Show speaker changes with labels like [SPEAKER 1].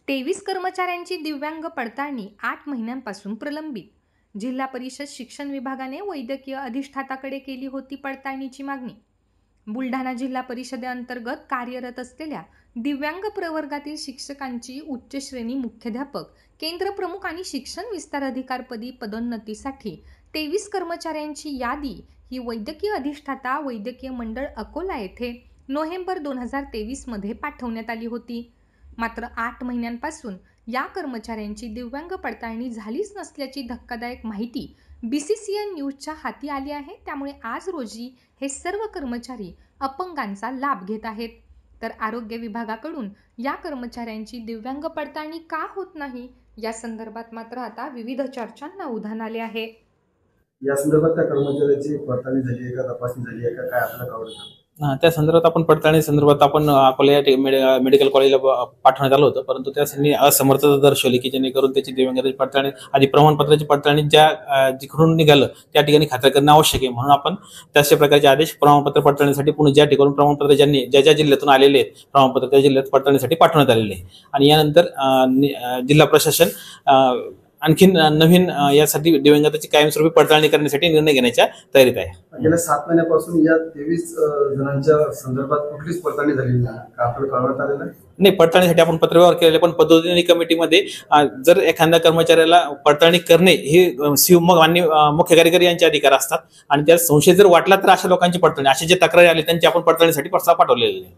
[SPEAKER 1] 23 कर्मचाऱ्यांची दिव्यांग पडताळणी 8 महिन्यांपासून प्रलंबित. जिल्हा परिषद शिक्षण विभागाने वैद्यकीय अधिष्ठाताकडे केली होती पडताळणीची मागणी. बुलढाणा जिल्हा परिषदेअंतर्गत कार्यरत असलेल्या दिव्यांग प्रवर्गातील शिक्षकांची उच्च श्रेणी मुख्याध्यापक, केंद्र प्रमुख आणि शिक्षण विस्तार अधिकारपदी पदोन्नतीसाठी 23 कर्मचाऱ्यांची यादी ही वैद्यकीय अधिष्ठाता वैद्यकीय मंडळ अकोला येथे नोव्हेंबर 2023 मध्ये पाठवण्यात आली होती. मात्र 8 महिन्यांपासून या कर्मचाऱ्यांची दिव्यांग पडताळणी झालीच नसल्याची धक्कादायक माहिती BCCN न्यूजच्या हाती आली आहे. त्यामुळे आज रोजी हे सर्व कर्मचारी अपंगांचा लाभ घेत आहेत. तर आरोग्य विभागाकडून या कर्मचाऱ्यांची दिव्यांग पडताळणी का होत नाही या संदर्भात मात्र आता विविध चर्चांना उधाण आले आहे.
[SPEAKER 2] या संदर्भात त्या कर्मचाऱ्याची पडताळणी झाली आहे का, तपासणी झाली आहे का, काय आपल्याला आवडतं?
[SPEAKER 3] त्या संदर्भात आपण पडताळणी संदर्भात आपण अकोला मेडिकल कॉलेजला पाठवण्यात आलं होतं, परंतु त्यांनी असमर्थता दर्शवली की जेणेकरून त्याची दिव्यांगाची पडताळणी आधी प्रमाणपत्राची पडताळणी जिकडून निघालं त्या ठिकाणी खात्री करणं आवश्यक आहे. म्हणून आपण त्याच प्रकारचे आदेश प्रमाणपत्र पडताळणीसाठी पुणे ज्या ठिकाणी प्रमाणपत्र ज्या जिल्ह्यातून आलेले आहेत प्रमाणपत्र त्या जिल्ह्यात पडताळणीसाठी पाठवण्यात आलेले आहे. आणि यानंतर जिल्हा प्रशासन आणखीन नवीन यासाठी दिव्यांगाची कायमस्वरूपी पडताळणी करण्यासाठी निर्णय घेण्याच्या तयारीत आहे.
[SPEAKER 2] गेल्या 7 महिन्यापासून या 23 जणांच्या संदर्भात कुठलीच पडताळणी झालेली नाही का, आपल्याला कळवण्यात आलेलं
[SPEAKER 3] नाही. पडताळणीसाठी आपण पत्रव्यवहार केलेले, पण पदोन्नती कमिटीमध्ये जर एखाद्या कर्मचाऱ्याला पडताळणी करणे हे मुख्य कार्यकारी यांचे अधिकार असतात आणि त्यात संशय जर वाटला तर अशा लोकांची पडताळणी, असे जे तक्रारी आली त्यांची आपण पडताळणीसाठी प्रस्ताव पाठवलेले आहे.